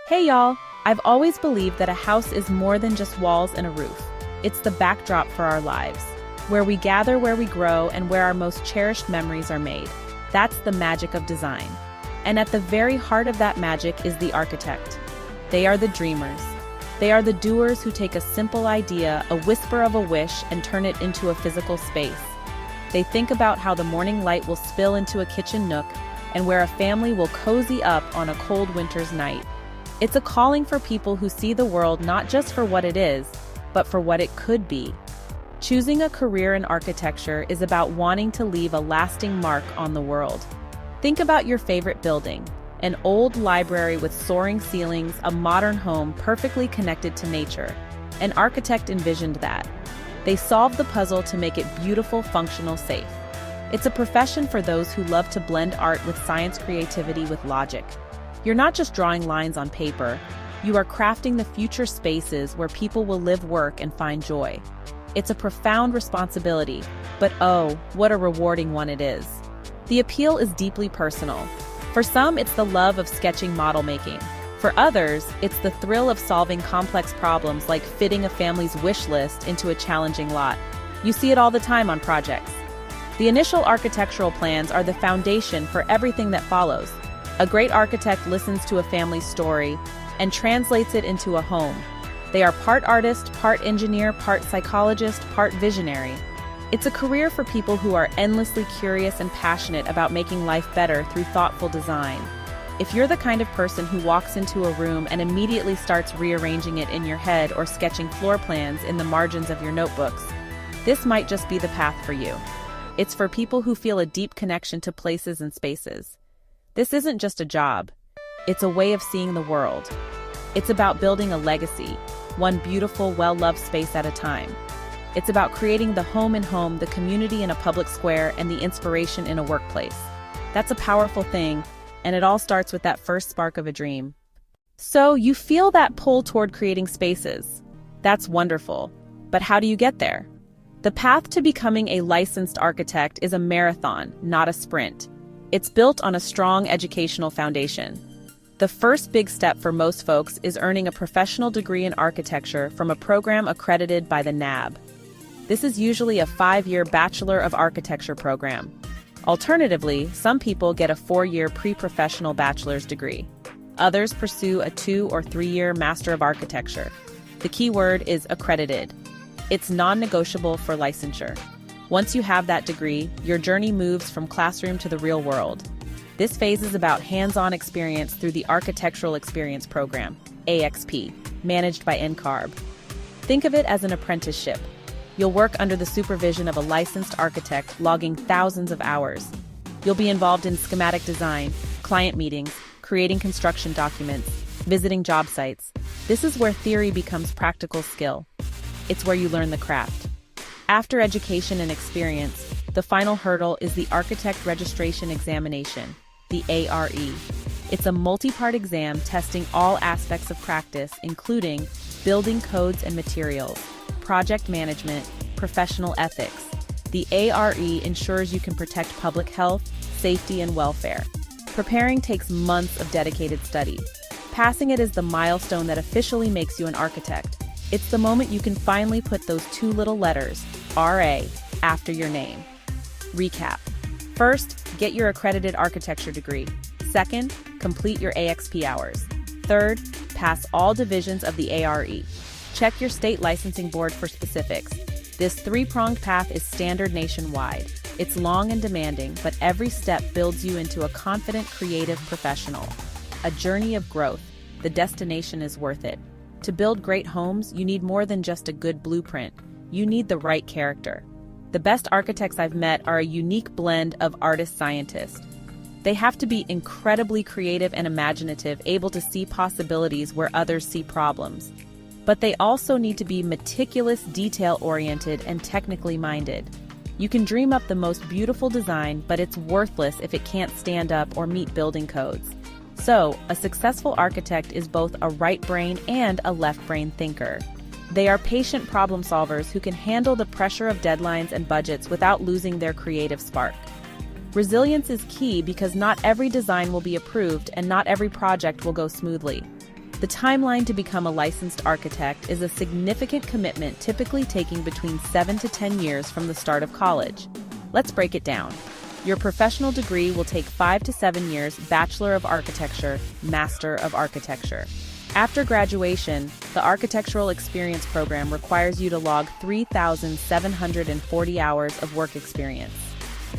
Hey y'all! I've always believed that a house is more than just walls and a roof. It's the backdrop for our lives, where we gather, where we grow, and where our most cherished memories are made. That's the magic of design. And at the very heart of that magic is the architect. They are the dreamers. They are the doers who take a simple idea, a whisper of a wish, and turn it into a physical space. They think about how the morning light will spill into a kitchen nook, and where a family will cozy up on a cold winter's night. It's a calling for people who see the world not just for what it is, but for what it could be. Choosing a career in architecture is about wanting to leave a lasting mark on the world. Think about your favorite building, an old library with soaring ceilings, a modern home perfectly connected to nature. An architect envisioned that. They solved the puzzle to make it beautiful, functional, safe. It's a profession for those who love to blend art with science, creativity with logic. You're not just drawing lines on paper, you are crafting the future spaces where people will live, work, and find joy. It's a profound responsibility, but oh, what a rewarding one it is. The appeal is deeply personal. For some, it's the love of sketching, model making. For others, it's the thrill of solving complex problems like fitting a family's wish list into a challenging lot. You see it all the time on projects. The initial architectural plans are the foundation for everything that follows. A great architect listens to a family's story and translates it into a home. They are part artist, part engineer, part psychologist, part visionary. It's a career for people who are endlessly curious and passionate about making life better through thoughtful design. If you're the kind of person who walks into a room and immediately starts rearranging it in your head or sketching floor plans in the margins of your notebooks, this might just be the path for you. It's for people who feel a deep connection to places and spaces. This isn't just a job. It's a way of seeing the world. It's about building a legacy, one beautiful, well-loved space at a time. It's about creating the home in home, the community in a public square, and the inspiration in a workplace. That's a powerful thing, and it all starts with that first spark of a dream. So you feel that pull toward creating spaces. That's wonderful. But how do you get there? The path to becoming a licensed architect is a marathon, not a sprint. It's built on a strong educational foundation. The first big step for most folks is earning a professional degree in architecture from a program accredited by the NAB. This is usually a 5-year Bachelor of Architecture program. Alternatively, some people get a 4-year pre-professional bachelor's degree. Others pursue a 2- or 3-year Master of Architecture. The key word is accredited. It's non-negotiable for licensure. Once you have that degree, your journey moves from classroom to the real world. This phase is about hands-on experience through the Architectural Experience Program, AXP, managed by NCARB. Think of it as an apprenticeship. You'll work under the supervision of a licensed architect, logging thousands of hours. You'll be involved in schematic design, client meetings, creating construction documents, visiting job sites. This is where theory becomes practical skill. It's where you learn the craft. After education and experience, the final hurdle is the Architect Registration Examination, the ARE. It's a multi-part exam testing all aspects of practice, including building codes and materials, project management, professional ethics. The ARE ensures you can protect public health, safety, and welfare. Preparing takes months of dedicated study. Passing it is the milestone that officially makes you an architect. It's the moment you can finally put those 2 little letters, RA, after your name. Recap. First, get your accredited architecture degree. Second, complete your AXP hours. Third, pass all divisions of the ARE. Check your state licensing board for specifics. This 3-pronged path is standard nationwide. It's long and demanding, but every step builds you into a confident, creative professional. A journey of growth. The destination is worth it. To build great homes, you need more than just a good blueprint. You need the right character. The best architects I've met are a unique blend of artist-scientist. They have to be incredibly creative and imaginative, able to see possibilities where others see problems. But they also need to be meticulous, detail-oriented, and technically minded. You can dream up the most beautiful design, but it's worthless if it can't stand up or meet building codes. So, a successful architect is both a right brain and a left brain thinker. They are patient problem solvers who can handle the pressure of deadlines and budgets without losing their creative spark. Resilience is key because not every design will be approved and not every project will go smoothly. The timeline to become a licensed architect is a significant commitment, typically taking between 7 to 10 years from the start of college. Let's break it down. Your professional degree will take 5 to 7 years, Bachelor of Architecture, Master of Architecture. After graduation, the Architectural Experience Program requires you to log 3,740 hours of work experience.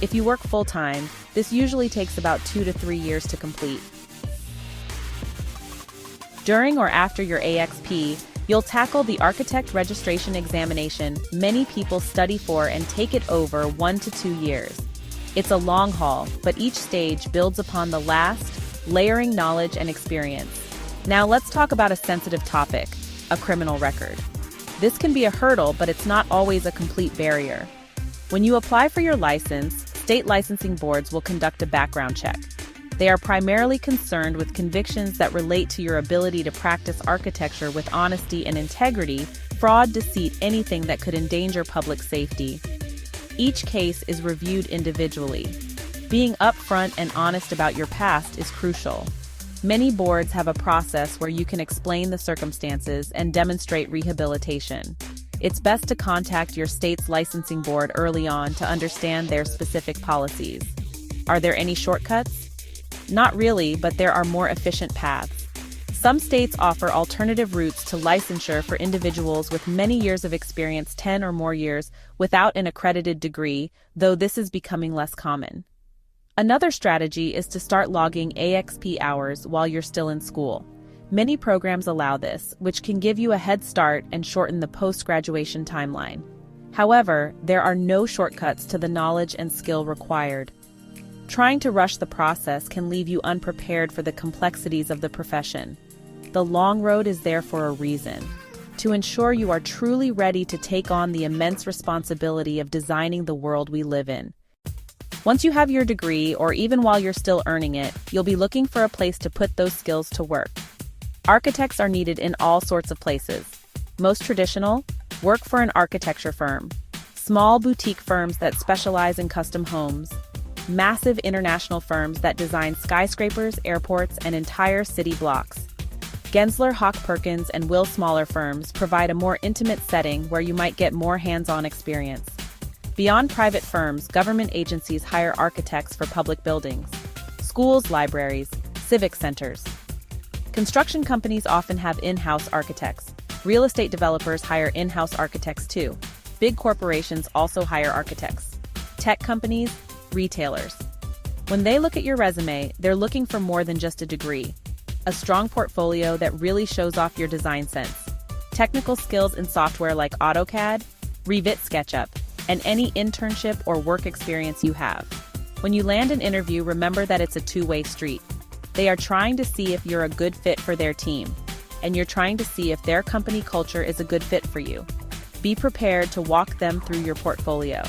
If you work full-time, this usually takes about 2 to 3 years to complete. During or after your AXP, you'll tackle the Architect Registration Examination many people study for and take it over 1 to 2 years. It's a long haul, but each stage builds upon the last, layering knowledge and experience. Now let's talk about a sensitive topic, a criminal record. This can be a hurdle, but it's not always a complete barrier. When you apply for your license, state licensing boards will conduct a background check. They are primarily concerned with convictions that relate to your ability to practice architecture with honesty and integrity, fraud, deceit, anything that could endanger public safety. Each case is reviewed individually. Being upfront and honest about your past is crucial. Many boards have a process where you can explain the circumstances and demonstrate rehabilitation. It's best to contact your state's licensing board early on to understand their specific policies. Are there any shortcuts? Not really, but there are more efficient paths. Some states offer alternative routes to licensure for individuals with many years of experience, 10 or more years, without an accredited degree, though this is becoming less common. Another strategy is to start logging AXP hours while you're still in school. Many programs allow this, which can give you a head start and shorten the post-graduation timeline. However, there are no shortcuts to the knowledge and skill required. Trying to rush the process can leave you unprepared for the complexities of the profession. The long road is there for a reason, to ensure you are truly ready to take on the immense responsibility of designing the world we live in. Once you have your degree, or even while you're still earning it, you'll be looking for a place to put those skills to work. Architects are needed in all sorts of places. Most traditional, work for an architecture firm. Small boutique firms that specialize in custom homes. Massive international firms that design skyscrapers, airports, and entire city blocks. Gensler, Hawk Perkins, and Will Smaller firms provide a more intimate setting where you might get more hands-on experience. Beyond private firms, government agencies hire architects for public buildings, schools, libraries, civic centers. Construction companies often have in-house architects. Real estate developers hire in-house architects too. Big corporations also hire architects. Tech companies, retailers. When they look at your resume, they're looking for more than just a degree. A strong portfolio that really shows off your design sense. Technical skills in software like AutoCAD, Revit, SketchUp, and any internship or work experience you have. When you land an interview, remember that it's a two-way street. They are trying to see if you're a good fit for their team, and you're trying to see if their company culture is a good fit for you. Be prepared to walk them through your portfolio.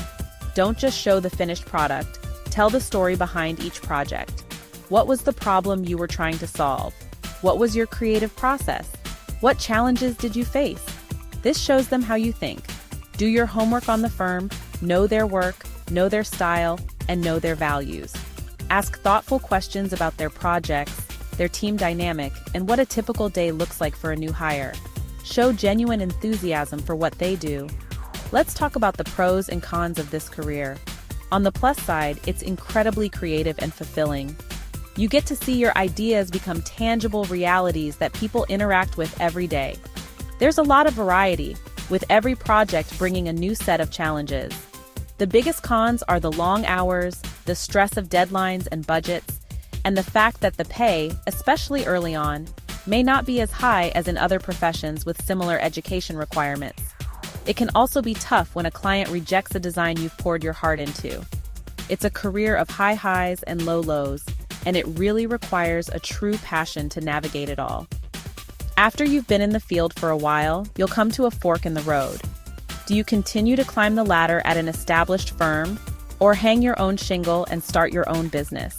Don't just show the finished product, tell the story behind each project. What was the problem you were trying to solve? What was your creative process? What challenges did you face? This shows them how you think. Do your homework on the firm, know their work, know their style, and know their values. Ask thoughtful questions about their projects, their team dynamic, and what a typical day looks like for a new hire. Show genuine enthusiasm for what they do. Let's talk about the pros and cons of this career. On the plus side, it's incredibly creative and fulfilling. You get to see your ideas become tangible realities that people interact with every day. There's a lot of variety, with every project bringing a new set of challenges. The biggest cons are the long hours, the stress of deadlines and budgets, and the fact that the pay, especially early on, may not be as high as in other professions with similar education requirements. It can also be tough when a client rejects a design you've poured your heart into. It's a career of high highs and low lows, and it really requires a true passion to navigate it all. After you've been in the field for a while, you'll come to a fork in the road. Do you continue to climb the ladder at an established firm, or hang your own shingle and start your own business?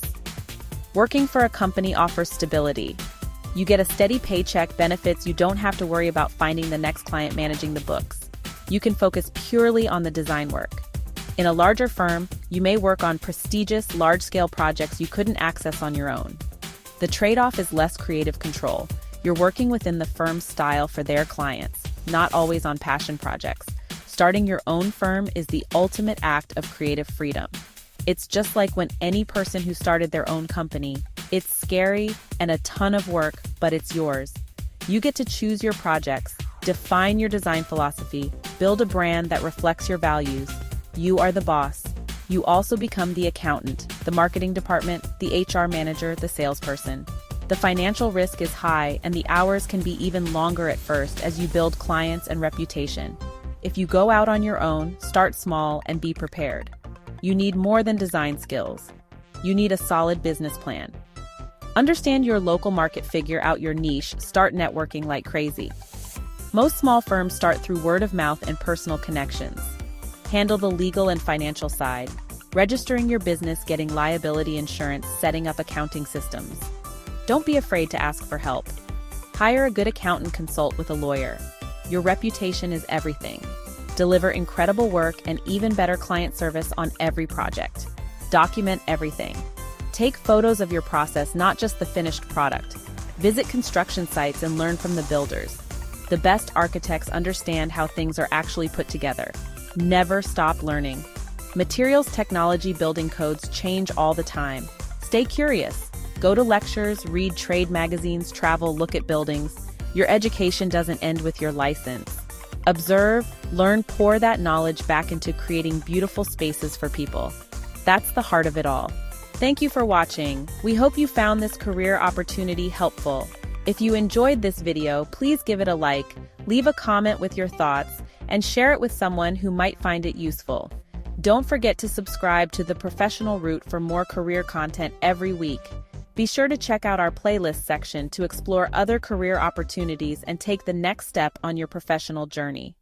Working for a company offers stability. You get a steady paycheck, benefits, you don't have to worry about finding the next client managing the books. You can focus purely on the design work. In a larger firm, you may work on prestigious, large-scale projects you couldn't access on your own. The trade-off is less creative control. You're working within the firm's style for their clients, not always on passion projects. Starting your own firm is the ultimate act of creative freedom. It's just like when any person who started their own company. It's scary and a ton of work, but it's yours. You get to choose your projects, define your design philosophy, build a brand that reflects your values. You are the boss. You also become the accountant, the marketing department, the HR manager, the salesperson. The financial risk is high, and the hours can be even longer at first as you build clients and reputation. If you go out on your own, start small and be prepared. You need more than design skills. You need a solid business plan. Understand your local market, figure out your niche, start networking like crazy. Most small firms start through word of mouth and personal connections. Handle the legal and financial side, registering your business, getting liability insurance, setting up accounting systems. Don't be afraid to ask for help. Hire a good accountant, consult with a lawyer. Your reputation is everything. Deliver incredible work and even better client service on every project. Document everything. Take photos of your process, not just the finished product. Visit construction sites and learn from the builders. The best architects understand how things are actually put together. Never stop learning. Materials, technology, building codes change all the time. Stay curious. Go to lectures, read trade magazines, travel, look at buildings. Your education doesn't end with your license. Observe, learn, pour that knowledge back into creating beautiful spaces for people. That's the heart of it all. Thank you for watching. We hope you found this career opportunity helpful. If you enjoyed this video, please give it a like, leave a comment with your thoughts, and share it with someone who might find it useful. Don't forget to subscribe to The Professional Route for more career content every week. Be sure to check out our playlist section to explore other career opportunities and take the next step on your professional journey.